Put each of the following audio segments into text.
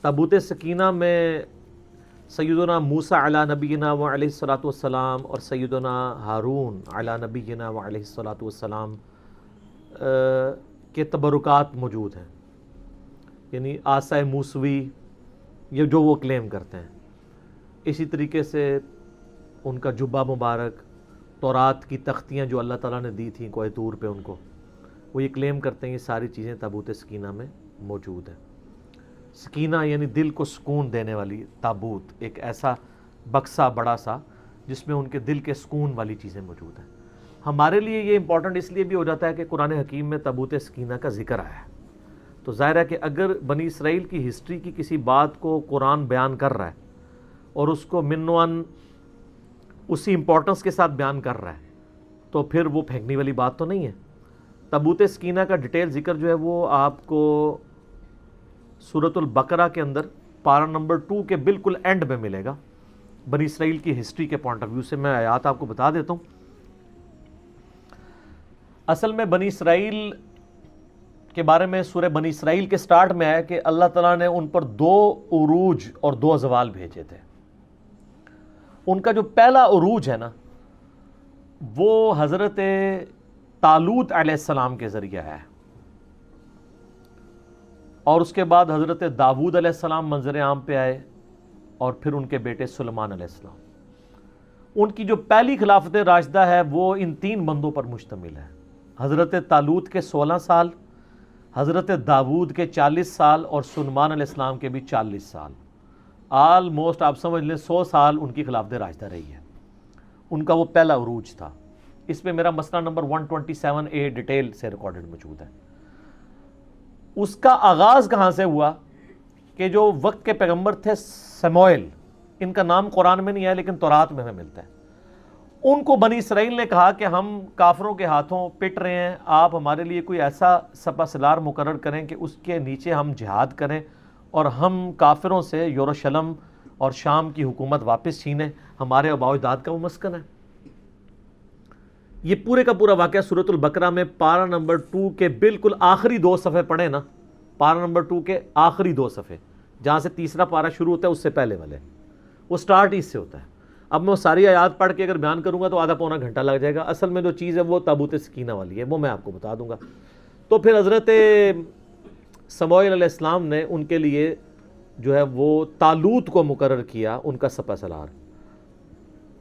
تابوت سکینہ میں سیدنا موسیٰ علی نبینا و علیہ الصلاۃ والسلام اور سیدنا ہارون علی نبینا و علیہ الصلاۃ والسلام کے تبرکات موجود ہیں، یعنی عصا موسوی یہ جو وہ کلیم کرتے ہیں. اسی طریقے سے ان کا جبہ مبارک، تورات کی تختیاں جو اللہ تعالیٰ نے دی تھیں کوہ طور پہ ان کو، وہ یہ کلیم کرتے ہیں یہ ساری چیزیں تابوت سکینہ میں موجود ہیں. سکینہ یعنی دل کو سکون دینے والی تابوت، ایک ایسا بکسا بڑا سا جس میں ان کے دل کے سکون والی چیزیں موجود ہیں. ہمارے لیے یہ امپورٹنٹ اس لیے بھی ہو جاتا ہے کہ قرآن حکیم میں تابوت سکینہ کا ذکر آیا ہے. تو ظاہر ہے کہ اگر بنی اسرائیل کی ہسٹری کی کسی بات کو قرآن بیان کر رہا ہے اور اس کو منوان اسی امپورٹنس کے ساتھ بیان کر رہا ہے تو پھر وہ پھینکنے والی بات تو نہیں ہے. تابوت سکینہ کا ڈیٹیل ذکر جو ہے وہ آپ کو سورۃ البقرہ کے اندر پارہ نمبر 2 کے بالکل اینڈ میں ملے گا. بنی اسرائیل کی ہسٹری کے پوائنٹ آف ویو سے میں آیات آپ کو بتا دیتا ہوں. اصل میں بنی اسرائیل کے بارے میں سورہ بنی اسرائیل کے سٹارٹ میں ہے کہ اللہ تعالیٰ نے ان پر 2 عروج اور 2 زوال بھیجے تھے. ان کا جو پہلا عروج ہے نا وہ حضرت طالوت علیہ السلام کے ذریعہ ہے، اور اس کے بعد حضرت داؤد علیہ السلام منظر عام پہ آئے، اور پھر ان کے بیٹے سلیمان علیہ السلام. ان کی جو پہلی خلافت راشدہ ہے وہ ان 3 بندوں پر مشتمل ہے. حضرت طالوت کے 16 سال، حضرت داؤد کے 40 سال اور سلیمان علیہ السلام کے بھی 40 سال. آلموسٹ آپ سمجھ لیں 100 سال ان کی خلافت راشدہ رہی ہے. ان کا وہ پہلا عروج تھا. اس پہ میرا مسئلہ نمبر 127A ڈیٹیل سے ریکارڈڈ موجود ہے. اس کا آغاز کہاں سے ہوا کہ جو وقت کے پیغمبر تھے سموئیل، ان کا نام قرآن میں نہیں ہے لیکن تورات میں ہمیں ملتا ہے. ان کو بنی اسرائیل نے کہا کہ ہم کافروں کے ہاتھوں پٹ رہے ہیں، آپ ہمارے لیے کوئی ایسا سپہ سالار مقرر کریں کہ اس کے نیچے ہم جہاد کریں اور ہم کافروں سے یروشلم اور شام کی حکومت واپس چھینیں. ہمارے آباء و اجداد کا وہ مسکن ہے. یہ پورے کا پورا واقعہ سورۃ البقرہ میں پارہ نمبر 2 کے بالکل آخری 2 صفحے پڑھیں نا، پارہ نمبر 2 کے آخری 2 صفحے جہاں سے تیسرا پارہ شروع ہوتا ہے اس سے پہلے والے، وہ سٹارٹ اس سے ہوتا ہے. اب میں وہ ساری آیات پڑھ کے اگر بیان کروں گا تو آدھا پونا گھنٹہ لگ جائے گا. اصل میں جو چیز ہے وہ تابوت سکینہ والی ہے، وہ میں آپ کو بتا دوں گا. تو پھر حضرت سموئیل علیہ السلام نے ان کے لیے جو ہے وہ طالوت کو مقرر کیا ان کا سپہ سالار.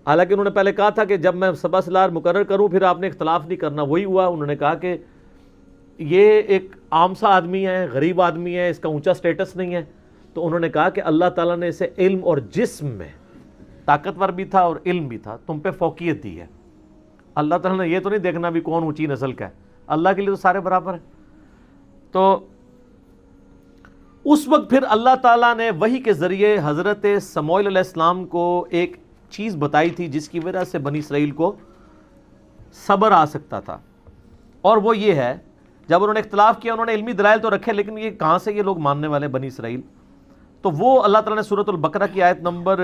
حالانکہ انہوں نے پہلے کہا تھا کہ جب میں سپہ سالار مقرر کروں پھر آپ نے اختلاف نہیں کرنا. وہی ہوا، انہوں نے کہا کہ یہ ایک عام سا آدمی ہے، غریب آدمی ہے، اس کا اونچا سٹیٹس نہیں ہے. تو انہوں نے کہا کہ اللہ تعالیٰ نے اسے علم اور جسم میں طاقتور بھی تھا اور علم بھی تھا، تم پہ فوقیت دی ہے. اللہ تعالیٰ نے یہ تو نہیں دیکھنا بھی کون اونچی نسل کا ہے، اللہ کے لیے تو سارے برابر ہیں. تو اس وقت پھر اللہ تعالیٰ نے وحی کے ذریعے حضرت سموئیل علیہ السلام کو ایک چیز بتائی تھی جس کی وجہ سے بنی اسرائیل کو صبر آ سکتا تھا، اور وہ یہ ہے جب انہوں نے اختلاف کیا انہوں نے علمی دلائل تو رکھے لیکن یہ کہاں سے یہ لوگ ماننے والے بنی اسرائیل. تو وہ اللہ تعالیٰ نے سورۃ البقرہ کی آیت نمبر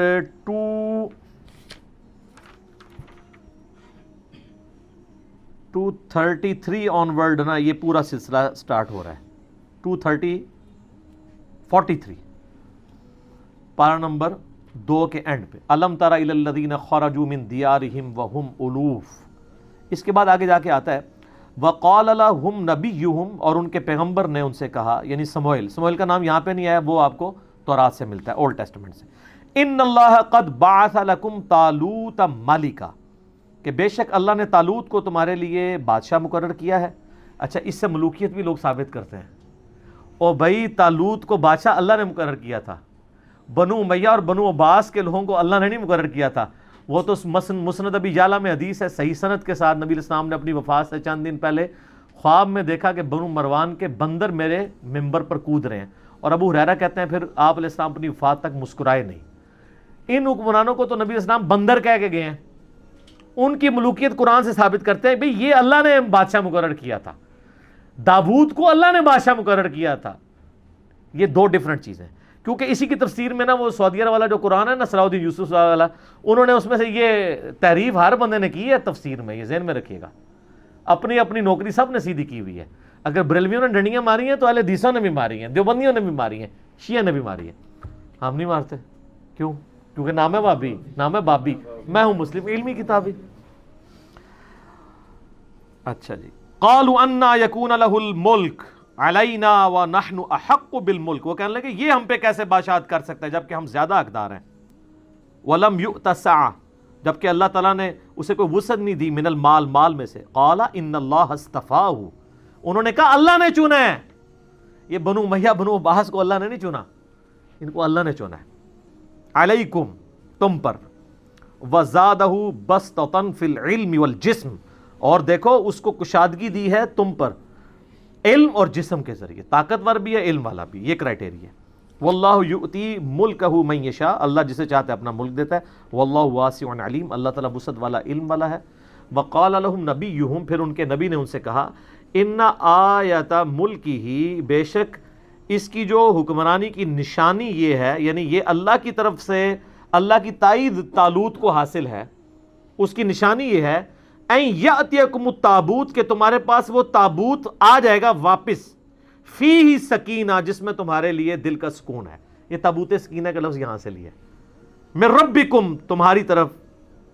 233 آن ورڈ نا یہ پورا سلسلہ سٹارٹ ہو رہا ہے. 43 پارہ نمبر 2 کے اینڈ پہ الم تر الی الذین خرجوا من دیارہم وہم الوف. اس کے بعد آگے جا کے آتا ہے وقال لهم نبیہم، اور ان کے پیغمبر نے ان سے کہا، یعنی سموئیل کا نام یہاں پہ نہیں آیا، وہ آپ کو تورات سے ملتا ہے، اولڈ ٹیسٹمنٹ سے. ان اللہ قد بعث لکم طالوت ملکا، کہ بے شک اللہ نے طالوت کو تمہارے لیے بادشاہ مقرر کیا ہے. اچھا، اس سے ملوکیت بھی لوگ ثابت کرتے ہیں. اور بھائی طالوت کو بادشاہ اللہ نے مقرر کیا تھا، بنو امیہ اور بنو عباس کے لوگوں کو اللہ نے نہیں مقرر کیا تھا. وہ تو مسند ابی یعلا میں حدیث ہے صحیح سند کے ساتھ، نبی علیہ السلام نے اپنی وفات سے چند دن پہلے خواب میں دیکھا کہ بنو مروان کے بندر میرے ممبر پر کود رہے ہیں. اور ابو ہریرہ کہتے ہیں پھر آپ علیہ السلام اپنی وفات تک مسکرائے نہیں. ان حکمرانوں کو تو نبی علیہ السلام بندر کہہ کے گئے ہیں. ان کی ملوکیت قرآن سے ثابت کرتے ہیں بھئی یہ اللہ نے بادشاہ مقرر کیا تھا، داؤد کو اللہ نے بادشاہ مقرر کیا تھا. یہ 2 ڈیفرنٹ چیزیں، کیونکہ اسی کی تفسیر میں نا وہ سعودیہ والا جو قرآن ہے نا صلاح الدین یوسف والا، انہوں نے اس میں سے یہ تحریف ہر بندے نے کی ہے تفسیر میں. یہ ذہن میں رکھیے گا، اپنی اپنی نوکری سب نے سیدھی کی ہوئی ہے. اگر بریلویوں نے ڈنڈیاں ماری ہیں تو اہل حدیثوں نے بھی ماری ہیں، دیوبندیوں نے بھی ماری ہیں، شیعہ نے بھی ماری ہیں. ہم نہیں مارتے. کیوں؟ کیونکہ نام ہے بابی، نام ہے بابی، میں ہوں مسلم، علمی کتابی. اچھا جی. قالوا انا یکون لہ الملک علینا ونحن احق بالملک، وہ کہنے لگے یہ ہم پہ کیسے بادشاہت کر سکتا ہے جبکہ ہم زیادہ حقدار ہیں. ولم یؤت سعہ، جبکہ اللہ تعالیٰ نے اسے کوئی وسعت نہیں دی، من المال، مال میں سے. قال ان اللہ اصطفاہ، انہوں نے کہا اللہ نے چنا ہے. یہ بنو امیہ بنو عباس کو اللہ نے نہیں چنا، ان کو اللہ نے چنا ہے. علیکم، تم پر. وزادہ بسطۃ فی العلم والجسم، اور دیکھو اس کو کشادگی دی ہے تم پر علم اور جسم کے ذریعے، طاقتور بھی ہے علم والا بھی، یہ کرائٹیریا. واللہ یؤتی ملکہ من یشاء، اللہ جسے چاہتا ہے اپنا ملک دیتا ہے. واللہ واسع علیم، اللہ تعالیٰ وسعت والا علم والا ہے. وقال لهم نبیہم، پھر ان کے نبی نے ان سے کہا ان آیت ملکہ، بے شک اس کی جو حکمرانی کی نشانی یہ ہے، یعنی یہ اللہ کی طرف سے اللہ کی تائید طالوت کو حاصل ہے، اس کی نشانی یہ ہے این یأتیکم التابوت، کہ تمہارے پاس وہ تابوت آ جائے گا واپس، فیہ سکینہ، جس میں تمہارے لیے دل کا سکون ہے. یہ تابوت سکینہ کا لفظ یہاں سے لیا ہے، من ربکم، تمہاری طرف،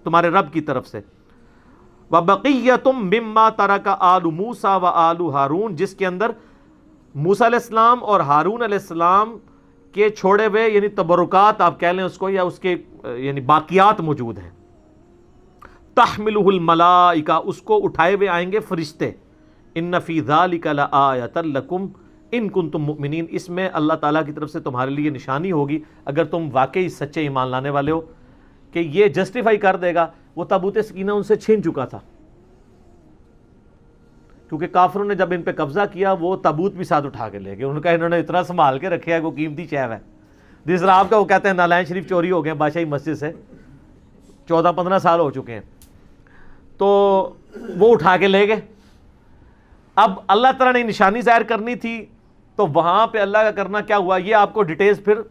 تمہارے رب کی طرف سے. وبقیۃ مما ترک آل موسیٰ و آل ہارون، جس کے اندر موسیٰ علیہ السلام اور ہارون علیہ السلام کے چھوڑے ہوئے یعنی تبرکات آپ کہہ لیں اس کو، یا اس کے یعنی باقیات موجود ہیں. تحملہ الملائکہ، اس کو اٹھائے ہوئے آئیں گے فرشتے. ان فی ذلک لآیۃ لکم ان کنتم مؤمنین، اس میں اللہ تعالیٰ کی طرف سے تمہارے لیے نشانی ہوگی اگر تم واقعی سچے ایمان لانے والے ہو، کہ یہ جسٹیفائی کر دے گا. وہ تابوت سکینہ ان سے چھین چکا تھا، کیونکہ کافروں نے جب ان پہ قبضہ کیا وہ تابوت بھی ساتھ اٹھا کے لے گئے. ان کا انہوں نے اتنا سنبھال کے رکھا ہے وہ قیمتی شے ہے. جس طرح آپ کا وہ کہتے ہیں نالائن شریف چوری ہو گئے بادشاہی مسجد سے، 14-15 سال ہو چکے ہیں، تو وہ اٹھا کے لے گئے. اب اللہ تعالیٰ نے نشانی ظاہر کرنی تھی تو وہاں پہ اللہ کا کرنا کیا ہوا، یہ آپ کو ڈیٹیلز پھر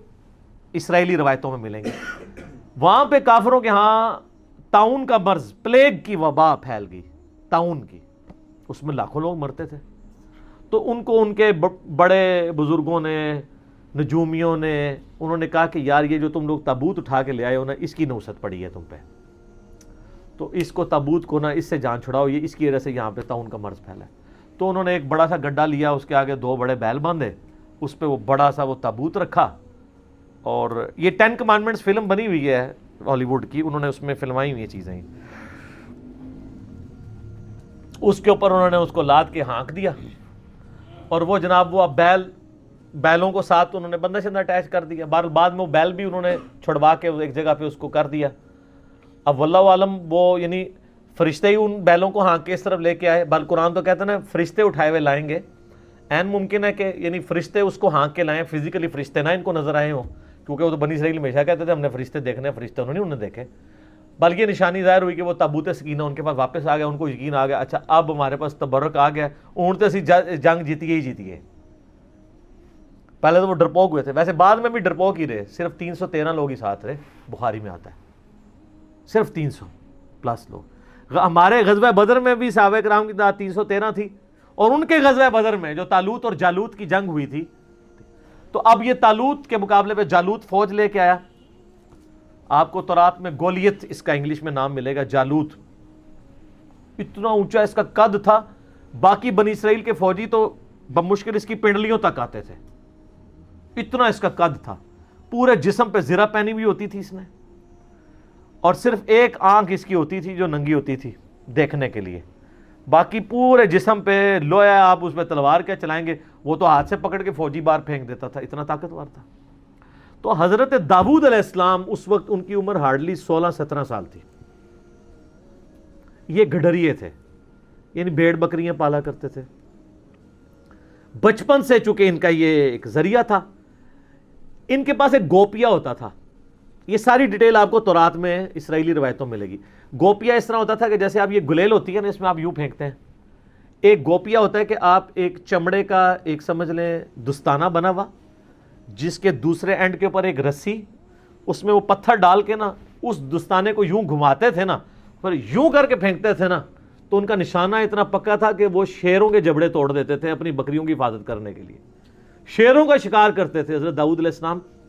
اسرائیلی روایتوں میں ملیں گے. وہاں پہ کافروں کے ہاں طاعون کا مرض، پلیگ کی وبا پھیل گئی، طاعون کی، اس میں لاکھوں لوگ مرتے تھے. تو ان کو ان کے بڑے بزرگوں نے، نجومیوں نے، انہوں نے کہا کہ یار یہ جو تم لوگ تابوت اٹھا کے لے آئے ہو نا، اس کی نوست پڑی ہے تم پہ، تو اس کو تابوت کو نا اس سے جان چھڑاؤ، یہ اس کی وجہ سے یہاں پہ طاعون کا مرض پھیلا ہے. تو انہوں نے ایک بڑا سا گڈھا لیا، اس کے آگے 2 بڑے بیل باندھے، اس پہ وہ بڑا سا وہ تابوت رکھا. اور یہ 10 کمانڈمنٹس فلم بنی ہوئی ہے ہالی ووڈ کی، انہوں نے اس میں فلمائی ہوئی ہیں چیزیں. اس کے اوپر انہوں نے اس کو لاد کے ہانک دیا، اور وہ جناب وہ اب بیلوں کو ساتھ انہوں نے بندہ شندہ اٹیچ کر دیا. بعد میں وہ بیل بھی انہوں نے چھڑوا کے ایک جگہ پہ اس کو کر دیا. اب واللہ عالم وہ یعنی فرشتے ہی ان بیلوں کو ہانک کے اس طرف لے کے آئے. بل قرآن تو کہتے ہیں نا فرشتے اٹھائے ہوئے لائیں گے. این ممکن ہے کہ یعنی فرشتے اس کو ہانک کے لائیں، فزیکلی فرشتے نہ ان کو نظر آئے ہوں، کیونکہ وہ تو بنی اسرائیل ہمیشہ کہتے تھے ہم نے فرشتے دیکھنے ہیں، فرشتے انہوں نے دیکھے. بلکہ نشانی ظاہر ہوئی کہ وہ تابوت سکینہ ان کے پاس واپس آ گیا. ان کو یقین آ گیا اچھا اب ہمارے پاس تبرک آ گیا، اونٹتے سی جنگ جیتی گئی. پہلے تو وہ ڈرپوک ہوئے تھے، ویسے بعد میں بھی ڈرپوک ہی رہے. صرف 313 لوگ ہی ساتھ رہے، بخاری میں آتا ہے صرف 300 پلس لوگ. ہمارے غزوہ بدر میں بھی صحابہ کرام کی تعداد 313 تھی، اور ان کے غزوہ بدر میں جو طالوت اور جالوت کی جنگ ہوئی تھی، تو اب یہ طالوت کے مقابلے پہ جالوت فوج لے کے آیا. آپ کو تورات میں گولیت اس کا انگلش میں نام ملے گا. جالوت اتنا اونچا اس کا قد تھا، باقی بنی اسرائیل کے فوجی تو بمشکل اس کی پنڈلیوں تک آتے تھے، اتنا اس کا قد تھا. پورے جسم پہ زرہ پہنی ہوئی ہوتی تھی اس نے، اور صرف ایک آنکھ اس کی ہوتی تھی جو ننگی ہوتی تھی دیکھنے کے لیے، باقی پورے جسم پہ لویا. آپ اس پہ تلوار کیا چلائیں گے، وہ تو ہاتھ سے پکڑ کے فوجی بار پھینک دیتا تھا، اتنا طاقتور تھا. تو حضرت داؤد علیہ السلام اس وقت ان کی عمر ہارڈلی 16-17 سال تھی. یہ گڈریے تھے، یعنی بھیڑ بکریاں پالا کرتے تھے. بچپن سے چونکہ ان کا یہ ایک ذریعہ تھا. ان کے پاس ایک گوپیا ہوتا تھا. یہ ساری ڈیٹیل آپ کو تورات میں اسرائیلی روایتوں میں ملے گی. گوپیا اس طرح ہوتا تھا کہ جیسے آپ یہ گلیل ہوتی ہے نا، اس میں آپ یوں پھینکتے ہیں. ایک گوپیا ہوتا ہے کہ آپ ایک چمڑے کا ایک سمجھ لیں دستانہ بنا ہوا، جس کے دوسرے اینڈ کے اوپر ایک رسی، اس میں وہ پتھر ڈال کے نا اس دستانے کو یوں گھماتے تھے نا، پھر یوں کر کے پھینکتے تھے نا، تو ان کا نشانہ اتنا پکا تھا کہ وہ شیروں کے جبڑے توڑ دیتے تھے اپنی بکریوں کی حفاظت کرنے کے لیے. شیروں کا شکار کرتے تھے حضرت داؤد علیہ السلام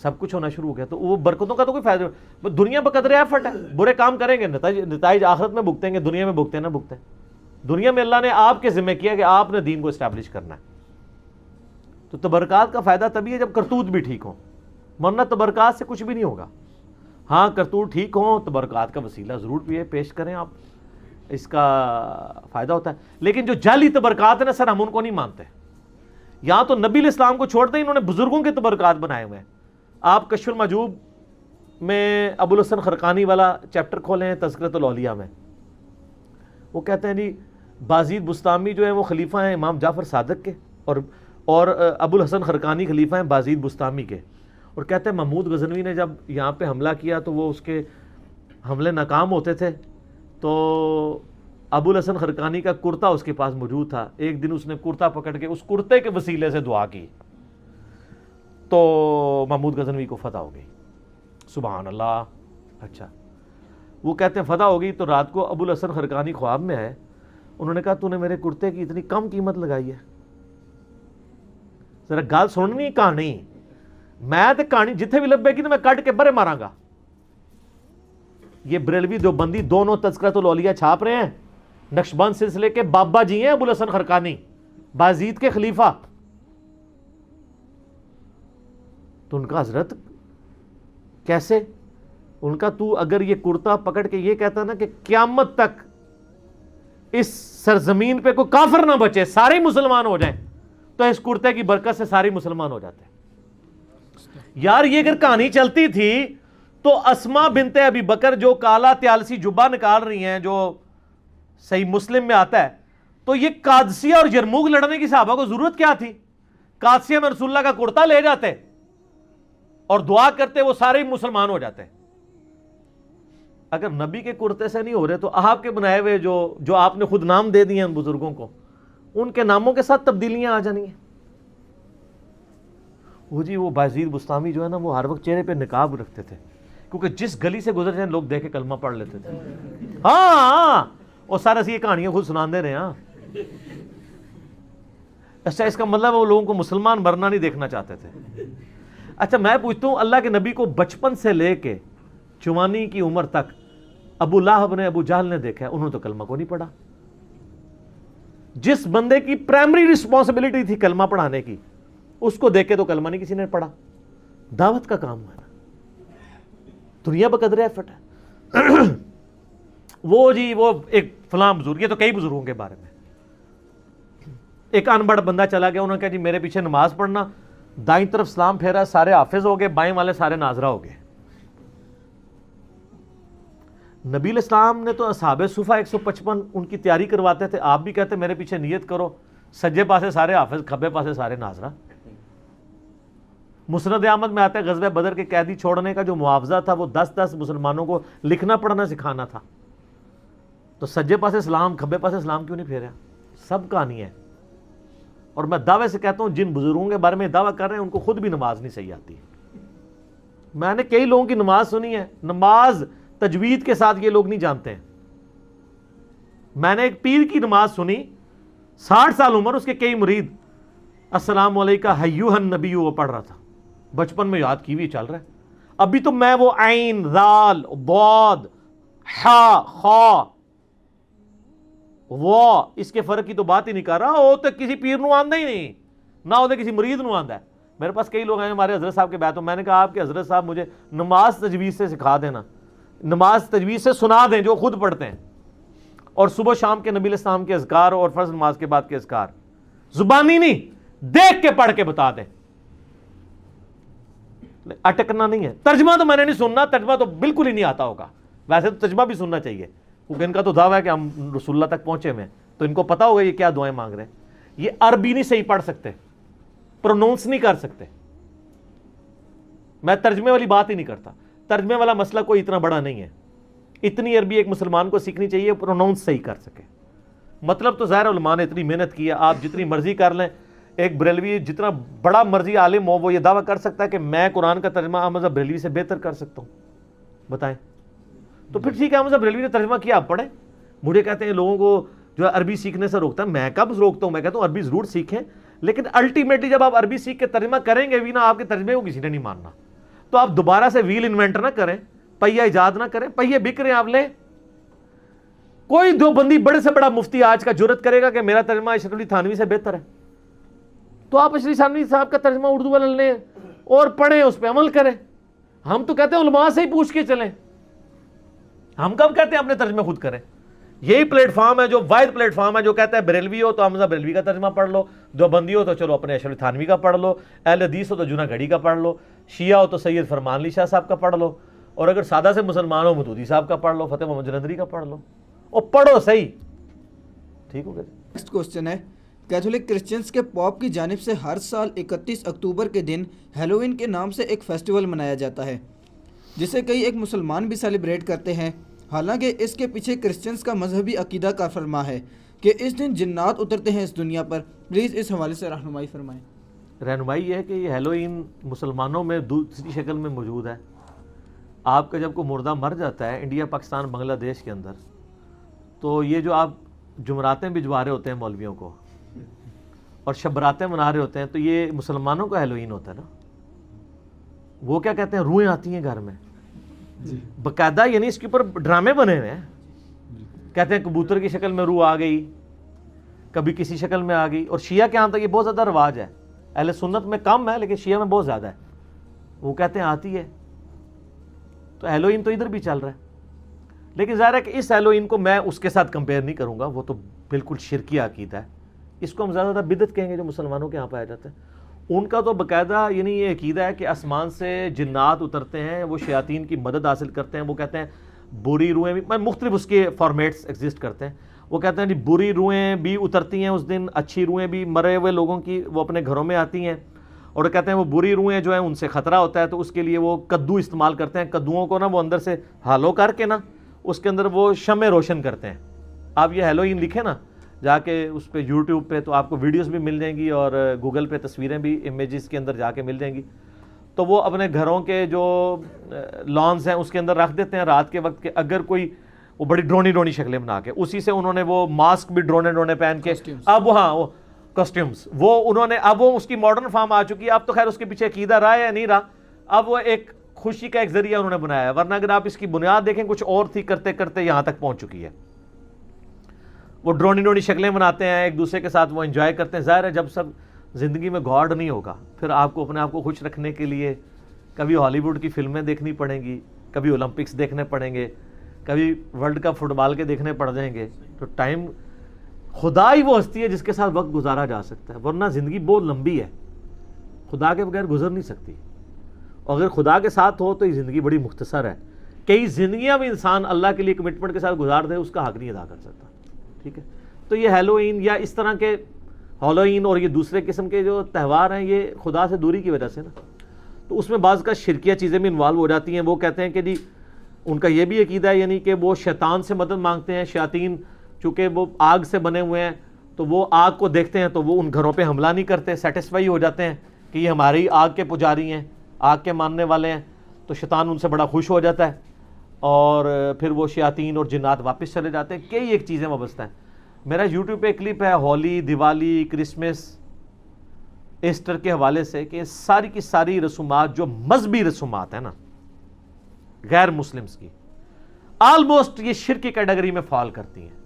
سب کچھ ہونا شروع ہو گیا. تو وہ برکتوں کا تو کوئی فائدہ نہیں. دنیا بقدر ایفرٹ ہے. برے کام کریں گے نتائج آخرت میں بھگتیں گے, دنیا میں بھگتے نہ بھگتے. دنیا میں اللہ نے آپ کے ذمہ کیا کہ آپ نے دین کو اسٹیبلش کرنا ہے. تو تبرکات کا فائدہ تبھی ہے جب کرتوت بھی ٹھیک ہوں, ورنہ تبرکات سے کچھ بھی نہیں ہوگا. ہاں کرتوت ٹھیک ہوں, تبرکات کا وسیلہ ضرور پیش کریں آپ, اس کا فائدہ ہوتا ہے. لیکن جو جعلی تبرکات ہیں نا سر, ہم ان کو نہیں مانتے. یہاں تو نبی علیہ السلام کو چھوڑ دیں, انہوں نے بزرگوں کے تبرکات بنائے ہوئے ہیں. آپ کشف المحجوب میں ابو الحسن خرقانی والا چیپٹر کھولیں ہیں تذکرۃ الاولیاء میں, وہ کہتے ہیں جی بازید بستامی جو ہے وہ خلیفہ ہیں امام جعفر صادق کے, اور ابو الحسن خرقانی خلیفہ ہیں بازید بستامی کے. اور کہتے ہیں محمود غزنوی نے جب یہاں پہ حملہ کیا تو وہ اس کے حملے ناکام ہوتے تھے, تو ابو الحسن خرقانی کا کرتا اس کے پاس موجود تھا. ایک دن اس نے کرتا پکڑ کے اس کرتے کے وسیلے سے دعا کی تو محمود غزنوی کو فتح ہو گئی. سبحان اللہ. اچھا, وہ کہتے ہیں فتح ہو گئی تو رات کو ابو الحسن خرقانی خواب میں آئے. انہوں نے کہا تو نے میرے کرتے کی اتنی کم قیمت لگائی ہے, ذرا گال سننی کہانی, میں تے کہانی جتھے بھی لبے گی تو میں کٹ کے برے ماراں گا. یہ بریلوی دیوبندی دونوں تذکرۃ الاولیاء چھاپ رہے ہیں, نقشبند سلسلے کے بابا جی ہیں ابو الحسن خرقانی, بازید کے خلیفہ. تو ان کا حضرت کیسے, ان کا تو اگر یہ کرتا پکڑ کے یہ کہتا نا کہ قیامت تک اس سرزمین پہ کوئی کافر نہ بچے, سارے مسلمان ہو جائیں, تو اس کرتے کی برکت سے سارے مسلمان ہو جاتے ہیں. یار یہ اگر کہانی چلتی تھی تو اسما بنت ابی بکر جو کالا تیالسی جبہ نکال رہی ہیں جو صحیح مسلم میں آتا ہے, تو یہ قادسیہ اور یرموک لڑنے کی صحابہ کو ضرورت کیا تھی؟ قادسیہ میں رسول اللہ کا کرتا لے جاتے اور دعا کرتے, وہ سارے مسلمان ہو جاتے. اگر نبی کے کرتے سے نہیں ہو رہے تو آپ کے بنائے ہوئے جو آپ نے خود نام دے دیے ان بزرگوں کو, ان کے ناموں کے ساتھ تبدیلیاں آ جانی ہیں. وہ جی وہ بازید بستامی جو ہے نا, وہ ہر وقت چہرے پہ نقاب رکھتے تھے, کیونکہ جس گلی سے گزر جائیں لوگ دیکھ کے کلمہ پڑھ لیتے تھے. ہاں اور سارا سی یہ کہانیاں خود سنان دے رہے ہیں. ہاں اچھا, اس کا مطلب وہ لوگوں کو مسلمان مرنا نہیں دیکھنا چاہتے تھے. اچھا میں پوچھتا ہوں, اللہ کے نبی کو بچپن سے لے کے جوانی کی عمر تک ابو لہب نے, ابو جہل نے دیکھا ہے, انہوں نے تو کلمہ کو نہیں پڑھا. جس بندے کی پرائمری رسپانسبلٹی تھی کلمہ پڑھانے کی, اس کو دیکھ کے تو کلمہ نہیں کسی نے پڑھا. دعوت کا کام ہے نا, دنیا بقدر ایفٹ ہے. وہ جی وہ ایک فلاں بزرگ, یہ تو کئی بزرگوں کے بارے میں, ایک انبڑ بندہ چلا گیا, انہوں نے کہا جی میرے پیچھے نماز پڑھنا, دائیں طرف سلام پھیرا, سارے حافظ ہو گئے, بائیں والے سارے ناظرہ ہو گئے. نبی علیہ السلام نے تو اصحاب صفہ 155 ان کی تیاری کرواتے تھے, آپ بھی کہتے میرے پیچھے نیت کرو, سجے پاسے سارے حافظ, کھبے پاسے سارے ناظرہ. مسند احمد میں آتا ہے غزوہ بدر کے قیدی چھوڑنے کا جو معاوضہ تھا وہ 10 مسلمانوں کو لکھنا پڑھنا سکھانا تھا. تو سجے پاسے سلام, کھبے پاسے سلام کیوں نہیں پھیرا؟ سب کہانی ہے. اور میں دعوے سے کہتا ہوں جن بزرگوں کے بارے میں دعویٰ کر رہے ہیں ان کو خود بھی نماز نہیں صحیح آتی. میں نے کئی لوگوں کی نماز سنی ہے, نماز تجوید کے ساتھ یہ لوگ نہیں جانتے ہیں. میں نے ایک پیر کی نماز سنی, 60 سال عمر, اس کے کئی مرید, السلام علیکہ ایھا النبی وہ پڑھ رہا تھا, بچپن میں یاد کی ہوئی چل رہا ہے. ابھی تو میں وہ عین, ذال, ضاد, حا, خا, وہ اس کے فرق کی تو بات ہی نہیں کر رہا. وہ تو کسی پیر نو آندہ ہی نہیں, نہ وہ کسی مرید نو آندہ ہے. میرے پاس کئی لوگ ہیں ہمارے حضرت صاحب کے بیعت میں نے کہا آپ کے حضرت صاحب مجھے نماز تجوید سے سکھا دینا, نماز تجوید سے سنا دیں جو خود پڑھتے ہیں, اور صبح شام کے نبی علیہ السلام کے اذکار اور فرض نماز کے بعد کے اذکار زبانی نہیں, دیکھ کے پڑھ کے بتا دیں. اٹکنا نہیں ہے. ترجمہ تو میں نے نہیں سننا, ترجمہ تو بالکل ہی نہیں آتا ہوگا. ویسے تو ترجمہ بھی سننا چاہیے کیونکہ ان کا تو دعویٰ ہے کہ ہم رسول اللہ تک پہنچے ہوئے ہیں, تو ان کو پتا ہوگا یہ کیا دعائیں مانگ رہے ہیں. یہ عربی نہیں صحیح پڑھ سکتے, پرونونس نہیں کر سکتے. میں ترجمے والی بات ہی نہیں کرتا, ترجمے والا مسئلہ کوئی اتنا بڑا نہیں ہے. اتنی عربی ایک مسلمان کو سیکھنی چاہیے, پرونونس صحیح کر سکے. مطلب تو ظاہر علماء نے اتنی محنت کی ہے, آپ جتنی مرضی کر لیں. ایک بریلوی جتنا بڑا مرضی عالم ہو وہ یہ دعویٰ کر سکتا ہے کہ میں قرآن کا ترجمہ احمد صاحب بریلوی سے بہتر کر سکتا ہوں, بتائیں. تو پھر ٹھیک ہے, احمد صاحب بریلوی نے ترجمہ کیا, آپ پڑھیں. مجھے کہتے ہیں لوگوں کو جو ہے عربی سیکھنے سے روکتا ہے, میں کب روکتا ہوں؟ میں کہتا ہوں عربی ضرور سیکھیں, لیکن الٹیمیٹلی جب آپ عربی سیکھ کے ترجمہ کریں گے بھی نا, آپ کے ترجمے کو کسی نے نہیں ماننا. تو آپ دوبارہ سے ویل انوینٹ نہ کریں، پہیہ ایجاد نہ کریں، پہیے بک رہے ہیں آپ لیں. کوئی دو بندی بڑے سے بڑا مفتی آج کا جرت کرے گا کہ میرا ترجمہ اشرف علی تھانوی سے بہتر ہے، تو آپ اشرف تھانوی صاحب کا ترجمہ اردو والا لیں اور پڑھیں، اس پہ عمل کریں. ہم تو کہتے ہیں علماء سے ہی پوچھ کے چلیں. ہم کب کہتے ہیں اپنے ترجمے خود کریں؟ یہی پلیٹ فارم ہے جو واحد پلیٹ فارم ہے جو کہتا ہے بریلوی ہو تو حمزہ بریلوی کا ترجمہ پڑھ لو، دیوبندی ہو تو چلو اپنے اشرف تھانوی کا پڑھ لو، اہل حدیث ہو تو جناح گھڑی کا پڑھ لو، شیعہ ہو تو سید فرمان علی شاہ صاحب کا پڑھ لو، اور اگر سادہ سے مسلمان ہو مودودی صاحب کا پڑھ لو، فتح محمد جلندری کا پڑھ لو، اور پڑھو صحیح. ٹھیک ہو گیا. نیکسٹ کوسچن ہے، کیتھولک کرسچنز کے پوپ کی جانب سے ہر سال 31 اکتوبر کے دن ہیلووین کے نام سے ایک فیسٹیول منایا جاتا ہے جسے کئی ایک مسلمان بھی سیلیبریٹ کرتے ہیں. حالانکہ اس کے پیچھے کرسچنز کا مذہبی عقیدہ کا فرما ہے کہ اس دن جنات اترتے ہیں اس دنیا پر. پلیز اس حوالے سے رہنمائی فرمائیں. رہنمائی یہ ہے کہ یہ ہیلوئین مسلمانوں میں دوسری شکل میں موجود ہے. آپ کا جب کوئی مردہ مر جاتا ہے انڈیا پاکستان بنگلہ دیش کے اندر، تو یہ جو آپ جمعراتیں بھجوا رہے ہوتے ہیں مولویوں کو اور شبراتیں منا رہے ہوتے ہیں، تو یہ مسلمانوں کا ہیلوئین ہوتا ہے نا. وہ کیا کہتے ہیں، روحیں آتی ہیں گھر میں باقاعدہ، یعنی اس کے اوپر ڈرامے بنے ہوئے ہیں. کہتے ہیں کبوتر کی شکل میں روح آ گئی، کبھی کسی شکل میں آ گئی. اور شیعہ کے ہاں تک یہ بہت زیادہ رواج ہے، اہل سنت میں کم ہے لیکن شیعہ میں بہت زیادہ ہے. وہ کہتے ہیں آتی ہے. تو ہیلوئین تو ادھر بھی چل رہا ہے، لیکن ظاہر ہے کہ اس ہیلوئین کو میں اس کے ساتھ کمپیئر نہیں کروں گا، وہ تو بالکل شرکی عقیدہ ہے. اس کو ہم زیادہ بدعت کہیں گے جو مسلمانوں کے یہاں پایا جاتا ہے. ان کا تو باقاعدہ یعنی یہ عقیدہ ہے کہ آسمان سے جنات اترتے ہیں، وہ شیاطین کی مدد حاصل کرتے ہیں. وہ کہتے ہیں بری روحیں بھی، مختلف اس کے فارمیٹس ایگزسٹ کرتے ہیں. وہ کہتے ہیں جی بری روحیں بھی اترتی ہیں اس دن، اچھی روحیں بھی مرے ہوئے لوگوں کی وہ اپنے گھروں میں آتی ہیں. اور کہتے ہیں وہ بری روحیں جو ہیں ان سے خطرہ ہوتا ہے، تو اس کے لیے وہ کدو استعمال کرتے ہیں. کدوؤں کو نا وہ اندر سے ہالو کر کے نا اس کے اندر وہ شمع روشن کرتے ہیں. آپ یہ ہیلوئین لکھیں نا جا کے اس پہ یوٹیوب پہ، تو آپ کو ویڈیوز بھی مل جائیں گی اور گوگل پہ تصویریں بھی امیجز کے اندر جا کے مل جائیں گی. تو وہ اپنے گھروں کے جو لانز ہیں اس کے اندر رکھ دیتے ہیں رات کے وقت، کہ اگر کوئی وہ بڑی ڈرونی شکلیں بنا کے، اسی سے انہوں نے وہ ماسک بھی ڈرونے پہن کے، اب ہاں وہ کاسٹیومز وہ انہوں نے، اب وہ اس کی ماڈرن فارم آ چکی ہے. اب تو خیر اس کے پیچھے عقیدہ رہا ہے یا نہیں رہا، اب وہ ایک خوشی کا ایک ذریعہ انہوں نے بنایا ہے. ورنہ اگر آپ اس کی بنیاد دیکھیں کچھ اور تھی، کرتے کرتے یہاں تک پہنچ چکی ہے. وہ ڈرونی شکلیں بناتے ہیں ایک دوسرے کے ساتھ، وہ انجوائے کرتے ہیں. ظاہر ہے جب سب زندگی میں گاڈ نہیں ہوگا، پھر آپ کو اپنے آپ کو خوش رکھنے کے لیے کبھی ہالی ووڈ کی فلمیں دیکھنی پڑیں گی، کبھی اولمپکس دیکھنے پڑیں گے، کبھی ورلڈ کپ فٹ بال کے دیکھنے پڑ جائیں گے. تو ٹائم خدا ہی وہ ہستی ہے جس کے ساتھ وقت گزارا جا سکتا ہے، ورنہ زندگی بہت لمبی ہے، خدا کے بغیر گزر نہیں سکتی. اور اگر خدا کے ساتھ ہو تو یہ زندگی بڑی مختصر ہے. کئی زندگیاں بھی انسان اللہ کے لیے کمٹمنٹ کے ساتھ گزار دے، اس کا حق نہیں ادا کر سکتا. ٹھیک ہے. تو یہ ہیلوئین یا اس طرح کے ہالوئین اور یہ دوسرے قسم کے جو تہوار ہیں، یہ خدا سے دوری کی وجہ سے نا، تو اس میں بعض کا شرکیہ چیزیں بھی انوالو ہو جاتی ہیں. وہ کہتے ہیں کہ جی ان کا یہ بھی عقیدہ ہے، یعنی کہ وہ شیطان سے مدد مانگتے ہیں. شیاطین چونکہ وہ آگ سے بنے ہوئے ہیں، تو وہ آگ کو دیکھتے ہیں تو وہ ان گھروں پہ حملہ نہیں کرتے، سیٹسفائی ہو جاتے ہیں کہ یہ ہماری آگ کے پجاری ہیں، آگ کے ماننے والے ہیں. تو شیطان ان سے بڑا خوش ہو جاتا ہے اور پھر وہ شیاطین اور جنات واپس چلے جاتے ہیں. کئی ایک چیزیں وابستہ ہیں. میرا یوٹیوب پہ ایک کلپ ہے ہولی، دیوالی، کرسمس، ایسٹر کے حوالے سے، کہ ساری کی ساری رسومات جو مذہبی رسومات ہیں نا غیر مسلمز کی، آلموسٹ یہ شرک کی کیٹیگری میں فال کرتی ہیں.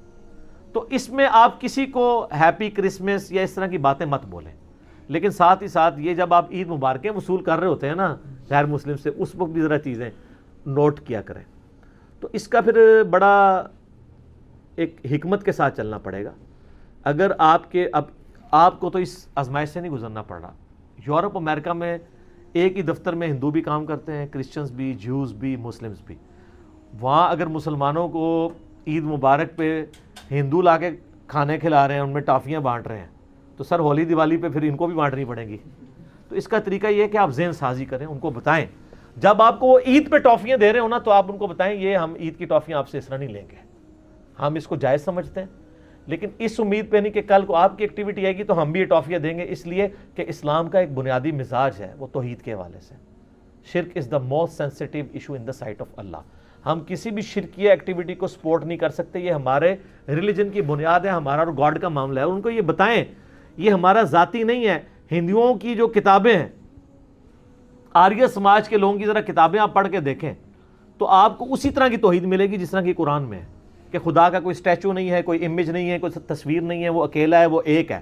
تو اس میں آپ کسی کو ہیپی کرسمس یا اس طرح کی باتیں مت بولیں، لیکن ساتھ ہی ساتھ یہ جب آپ عید مبارکیں وصول کر رہے ہوتے ہیں نا غیر مسلم سے، اس وقت بھی ذرا چیزیں نوٹ کیا کریں. تو اس کا پھر بڑا ایک حکمت کے ساتھ چلنا پڑے گا. اگر اب آپ کو تو اس آزمائش سے نہیں گزرنا پڑ رہا. یورپ امریکہ میں ایک ہی دفتر میں ہندو بھی کام کرتے ہیں، کرسچنز بھی، جیوز بھی، مسلمز بھی. وہاں اگر مسلمانوں کو عید مبارک پہ ہندو لا کے کھانے کھلا رہے ہیں، ان میں ٹافیاں بانٹ رہے ہیں، تو سر ہولی دیوالی پہ پھر ان کو بھی بانٹنی پڑیں گی. تو اس کا طریقہ یہ ہے کہ آپ ذہن سازی کریں، ان کو بتائیں. جب آپ کو وہ عید پہ ٹافیاں دے رہے ہو نا، تو آپ ان کو بتائیں یہ ہم عید کی ٹافیاں آپ سے اس طرح نہیں لیں گے، ہم اس کو جائز سمجھتے ہیں، لیکن اس امید پہ نہیں کہ کل کو آپ کی ایکٹیویٹی آئے گی تو ہم بھی یہ ٹافیاں دیں گے. اس لیے کہ اسلام کا ایک بنیادی مزاج ہے وہ توحید کے حوالے سے. شرک is the most sensitive issue in the sight of اللہ. ہم کسی بھی شرکیہ ایکٹیویٹی کو سپورٹ نہیں کر سکتے. یہ ہمارے ریلیجن کی بنیاد ہے، ہمارا اور گاڈ کا معاملہ ہے. ان کو یہ بتائیں یہ ہمارا ذاتی نہیں ہے. ہندوؤں کی جو کتابیں ہیں آریہ سماج کے لوگوں کی ذرا کتابیں آپ پڑھ کے دیکھیں تو آپ کو اسی طرح کی توحید ملے گی جس طرح کی قرآن میں ہے، کہ خدا کا کوئی اسٹیچو نہیں ہے، کوئی امیج نہیں ہے، کوئی تصویر نہیں ہے، وہ اکیلا ہے، وہ ایک ہے۔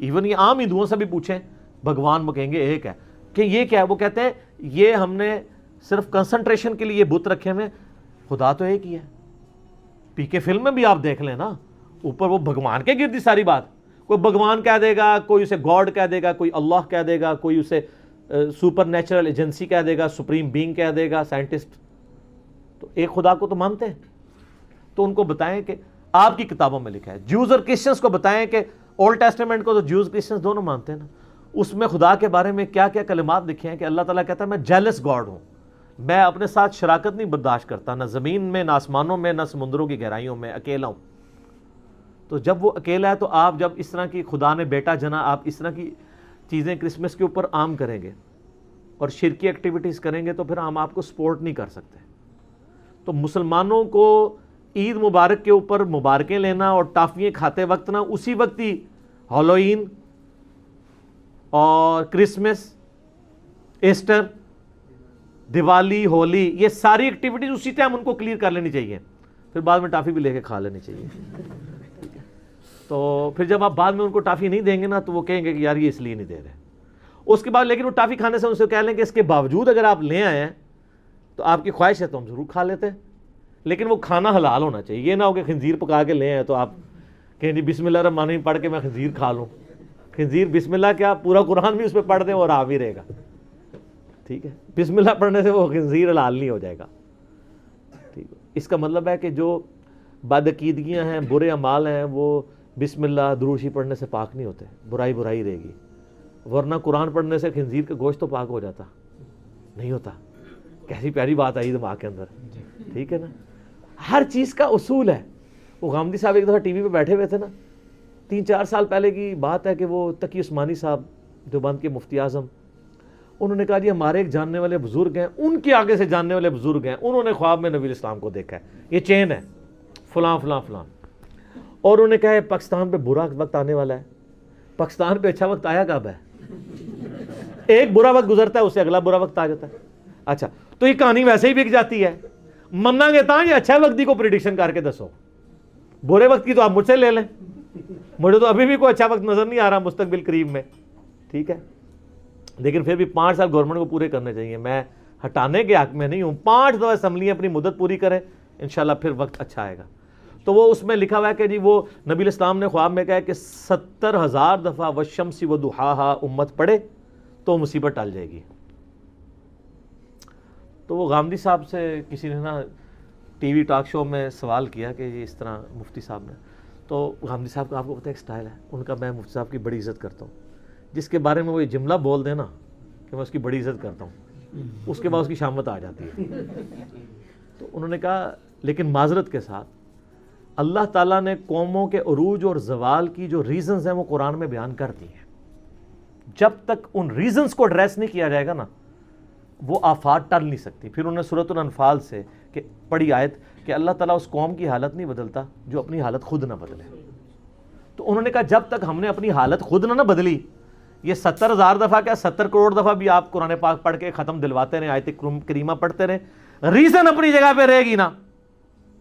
ایون یہ عام ہندوؤں سے بھی پوچھیں، بھگوان وہ کہیں گے ایک ہے، کہ یہ کیا ہے؟ وہ کہتے ہیں یہ ہم نے صرف کنسنٹریشن کے لیے بت رکھے ہوئے، خدا تو ایک ہی ہے۔ پی کے فلم میں بھی آپ دیکھ لیں نا، اوپر وہ بھگوان کے گرد ساری بات، کوئی بھگوان کہہ دے گا، کوئی اسے گاڈ کہہ دے گا، کوئی اللہ کہہ دے گا، کوئی اسے سپر نیچرل ایجنسی کہہ دے گا، سپریم بینگ کہہ دے گا، سائنٹسٹ۔ تو ایک خدا کو تو مانتے ہیں، تو ان کو بتائیں کہ آپ کی کتابوں میں لکھا ہے۔ جیوز اور کرسچنس کو بتائیں کہ اولڈ ٹیسٹمنٹ کو تو جیوز کرسچنس دونوں مانتے ہیں نا، اس میں خدا کے بارے میں کیا کیا کلمات لکھے ہیں کہ اللہ تعالیٰ کہتا ہے میں جیلس گاڈ ہوں، میں اپنے ساتھ شراکت نہیں برداشت کرتا، نہ زمین میں، نہ آسمانوں میں، نہ سمندروں کی گہرائیوں میں، اکیلا ہوں۔ تو جب وہ اکیلا ہے تو آپ جب اس طرح کی خدا نے بیٹا جنا، آپ اس طرح کی چیزیں کرسمس کے اوپر عام کریں گے اور شرکی ایکٹیویٹیز کریں گے تو پھر ہم آپ کو سپورٹ نہیں کر سکتے۔ تو مسلمانوں کو عید مبارک کے اوپر مبارکیں لینا اور ٹافیاں کھاتے وقت نا اسی وقت ہی ہالوئین اور کرسمس، ایسٹر، دیوالی، ہولی، یہ ساری ایکٹیویٹیز اسی ٹائم ان کو کلیئر کر لینی چاہیے، پھر بعد میں ٹافی بھی لے کے کھا لینی چاہیے۔ تو پھر جب آپ بعد میں ان کو ٹافی نہیں دیں گے نا تو وہ کہیں گے کہ یار یہ اس لیے نہیں دے رہے۔ اس کے بعد لیکن وہ ٹافی کھانے سے ان سے کہہ لیں کہ اس کے باوجود اگر آپ لے آئے ہیں تو آپ کی خواہش ہے تو ہم ضرور کھا لیتے ہیں، لیکن وہ کھانا حلال ہونا چاہیے۔ یہ نہ ہو کہ خنزیر پکا کے لے آئے تو آپ کہیں جی بسم اللہ الرحمن الرحیم پڑھ کے میں خنزیر کھا لوں۔ خنزیر بسم اللہ کیا پورا قرآن بھی اس پہ پڑھ دیں اور آ بھی رہے گا، ٹھیک ہے؟ بسم اللہ پڑھنے سے وہ خنزیر حلال نہیں ہو جائے گا، ٹھیک ہے؟ اس کا مطلب ہے کہ جو بدعقیدگیاں ہیں، برے اعمال ہیں، وہ بسم اللہ دروشی پڑھنے سے پاک نہیں ہوتے، برائی برائی رہے گی۔ ورنہ قرآن پڑھنے سے خنزیر کا گوشت تو پاک ہو جاتا نہیں ہوتا۔ کیسی پیاری بات آئی دماغ کے اندر، ٹھیک ہے نا؟ ہر چیز کا اصول ہے۔ وہ غامدی صاحب ایک دفعہ ٹی وی پہ بیٹھے ہوئے تھے نا، 3-4 سال پہلے کی بات ہے کہ وہ تقی عثمانی صاحب دیوبند کے مفتی اعظم، انہوں نے کہا جی ہمارے ایک جاننے والے بزرگ ہیں، ان کے آگے سے جاننے والے بزرگ ہیں، انہوں نے خواب میں نبی اسلام کو دیکھا ہے، یہ چین ہے فلاں فلاں فلاں، اور انہوں نے کہا ہے پاکستان پہ برا وقت آنے والا ہے۔ پاکستان پہ اچھا وقت آیا کب ہے؟ ایک برا وقت گزرتا ہے، اس سے اگلا برا وقت آ جاتا ہے۔ اچھا تو یہ کہانی ویسے ہی بک جاتی ہے، مننا گے تاں یہ اچھا وقت کو پریڈکشن کر کے دسو، برے وقت کی تو آپ مجھ سے لے لیں، مجھے تو ابھی بھی کوئی اچھا وقت نظر نہیں آ رہا مستقبل قریب میں، ٹھیک ہے؟ لیکن پھر بھی 5 سال گورنمنٹ کو پورے کرنے چاہیے، میں ہٹانے کے حق میں نہیں ہوں، 5 دفعہ اسمبلیاں اپنی مدت پوری کریں، انشاءاللہ پھر وقت اچھا آئے گا۔ تو وہ اس میں لکھا ہوا ہے کہ جی وہ نبی الاسلام نے خواب میں کہا کہ 70,000 دفعہ والشمس وضحاہا امت پڑھے تو مصیبت ٹل جائے گی۔ تو وہ غامدی صاحب سے کسی نے نا ٹی وی ٹاک شو میں سوال کیا کہ یہ اس طرح مفتی صاحب نے، تو غامدی صاحب کا آپ کو پتہ ہے ایک سٹائل ہے ان کا، میں مفتی صاحب کی بڑی عزت کرتا ہوں، جس کے بارے میں وہ یہ جملہ بول دیں نا کہ میں اس کی بڑی عزت کرتا ہوں، اس کے بعد اس کی شامت آ جاتی ہے۔ تو انہوں نے کہا لیکن معذرت کے ساتھ اللہ تعالیٰ نے قوموں کے عروج اور زوال کی جو ریزنز ہیں وہ قرآن میں بیان کر دی ہیں، جب تک ان ریزنز کو ایڈریس نہیں کیا جائے گا نا وہ آفات ٹل نہیں سکتی۔ پھر انہوں نے سورۃ الانفال سے کہ پڑھی آیت کہ اللہ تعالیٰ اس قوم کی حالت نہیں بدلتا جو اپنی حالت خود نہ بدلے۔ تو انہوں نے کہا جب تک ہم نے اپنی حالت خود نہ بدلی، یہ 70,000 دفعہ کیا 70 کروڑ دفعہ بھی آپ قرآن پاک پڑھ کے ختم دلواتے رہیں، آیت کریمہ پڑھتے رہیں، ریزن اپنی جگہ پہ رہے گی نا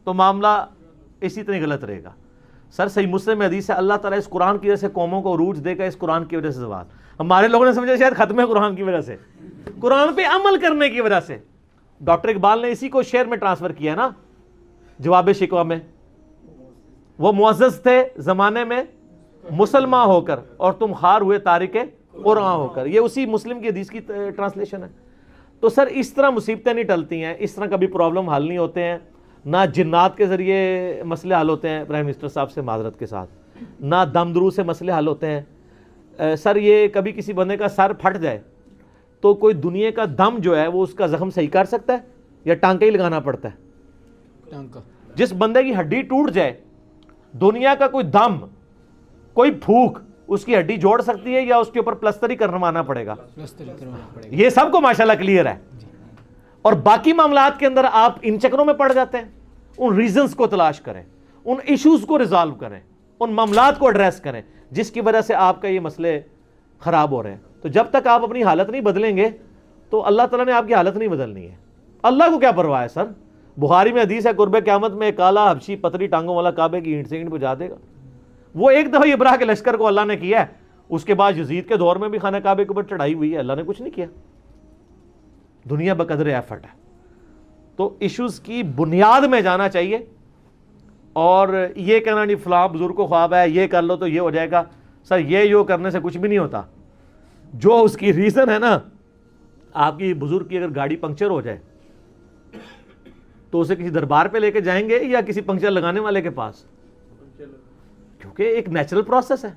تو معاملہ اسی طرح غلط رہے گا۔ سر صحیح مسلم میں حدیث ہے اللہ تعالیٰ اس قرآن کی وجہ سے قوموں کو عروج دے گا، اس قرآن کی وجہ سے زوال۔ ہمارے لوگوں نے سمجھا شاید ختم ہے قرآن کی وجہ سے، قرآن پہ عمل کرنے کی وجہ سے۔ ڈاکٹر اقبال نے اسی کو شعر میں ٹرانسفر کیا نا، جواب شکوہ میں، وہ معزز تھے زمانے میں مسلمان ہو کر اور تم خار ہوئے تارک قرآن ہو کر، یہ اسی مسلم کی حدیث کی ٹرانسلیشن ہے۔ تو سر اس طرح مصیبتیں نہیں ٹلتی ہیں، اس طرح کبھی پرابلم حل نہیں ہوتے ہیں، نہ جنات کے ذریعے مسئلے حل ہوتے ہیں پرائم منسٹر صاحب سے معذرت کے ساتھ، نہ دم درو سے مسئلے حل ہوتے ہیں۔ سر یہ کبھی کسی بندے کا سر پھٹ جائے تو کوئی دنیا کا دم جو ہے وہ اس کا زخم صحیح کر سکتا ہے یا ٹانکا ہی لگانا پڑتا ہے؟ ٹانکا۔ جس بندے کی ہڈی ٹوٹ جائے دنیا کا کوئی دم، کوئی پھوک اس کی ہڈی جوڑ سکتی ہے یا اس کے اوپر پلستر ہی کروانا پڑے گا؟ یہ سب کو ماشاءاللہ کلیئر ہے۔ اور باقی معاملات کے اندر آپ ان چکروں میں پڑ جاتے ہیں۔ ان ریزنز کو تلاش کریں، ان ایشوز کو ریزالو کریں، ان معاملات کو ایڈریس کریں جس کی وجہ سے آپ کا یہ مسئلے خراب ہو رہے ہیں۔ تو جب تک آپ اپنی حالت نہیں بدلیں گے تو اللہ تعالیٰ نے آپ کی حالت نہیں بدلنی ہے. اللہ کو کیا پرواہ ہے سر؟ بخاری میں حدیث ہے قرب قیامت میں ایک کالا حبشی پتلی ٹانگوں والا کعبے کی اینٹ سے اینٹ پہنچا دے گا. وہ ایک دفعہ ابراہ کے لشکر کو اللہ نے کیا ہے, اس کے بعد یزید کے دور میں بھی خانہ کعبے کے اوپر چڑھائی ہوئی ہے, اللہ نے کچھ نہیں کیا. دنیا بقدر ایفرٹ ہے. تو ایشوز کی بنیاد میں جانا چاہیے, اور یہ کہنا نہیں فلاں بزرگ کو خواب ہے یہ کر لو تو یہ ہو جائے گا. سر یہ کرنے سے کچھ بھی نہیں ہوتا. جو اس کی ریزن ہے نا, آپ کی بزرگ کی اگر گاڑی پنکچر ہو جائے تو اسے کسی دربار پہ لے کے جائیں گے یا کسی پنکچر لگانے والے کے پاس؟ کیونکہ ایک نیچرل پروسیس ہے.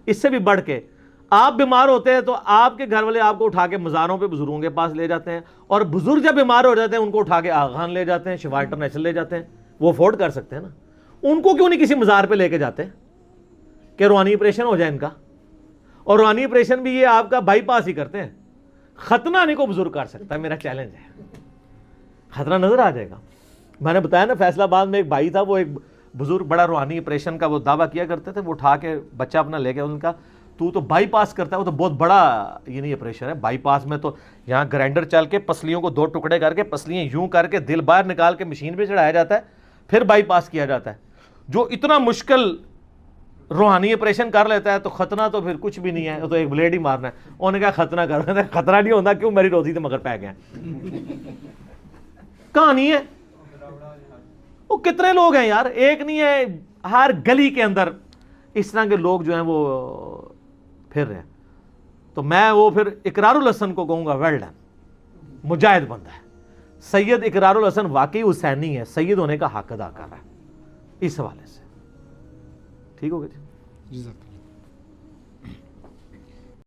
اس سے بھی بڑھ کے آپ بیمار ہوتے ہیں تو آپ کے گھر والے آپ کو اٹھا کے مزاروں پہ بزرگوں کے پاس لے جاتے ہیں, اور بزرگ جب بیمار ہو جاتے ہیں ان کو اٹھا کے آغان لے جاتے ہیں, شفا انٹرنیشنل لے جاتے ہیں. وہ افورڈ کر سکتے ہیں نا. ان کو کیوں نہیں کسی مزار پہ لے کے جاتے کہ روحانی آپریشن ہو جائے ان کا؟ اور روحانی آپریشن بھی یہ آپ کا بائی پاس ہی کرتے ہیں. ختنہ نہیں کو بزرگ کر سکتا. میرا چیلنج ہے, ختنہ نظر آ جائے گا. میں نے بتایا نا فیصل آباد میں ایک بھائی تھا, وہ ایک بزرگ بڑا روحانی آپریشن کا وہ دعویٰ کیا کرتے تھے. وہ اٹھا کے بچہ اپنا لے کے ان کا تو بائی پاس کرتا ہے, وہ تو بہت بڑا یہ نہیں آپریشن ہے. بائی پاس میں تو یہاں گرائنڈر چل کے پسلیوں کو 2 ٹکڑے کر کے پسلیاں یوں کر کے دل باہر نکال کے مشین پہ چڑھایا جاتا ہے, پھر بائی پاس کیا جاتا ہے. جو اتنا مشکل روحانی آپریشن کر لیتا ہے تو ختنہ تو پھر کچھ بھی نہیں ہے, تو ایک بلیڈ ہی مارنا ہے. انہوں نے کہا ختنہ کر رہے ہیں, خطرہ نہیں ہوتا کیوں, میری روزی تو مگر پہ گئے. کہانی ہے. وہ کتنے لوگ ہیں یار, ایک نہیں ہے, ہر گلی کے اندر اس طرح کے لوگ جو ہیں وہ پھر رہے ہیں. تو میں وہ پھر اقرار الحسن کو کہوں گا ویل ڈن, مجاہد بندہ ہے. سید اقرار الحسن واقعی حسینی ہے, سید ہونے کا حق ادا کر رہا ہے اس حوالے سے. ٹھیک ہوگا جی.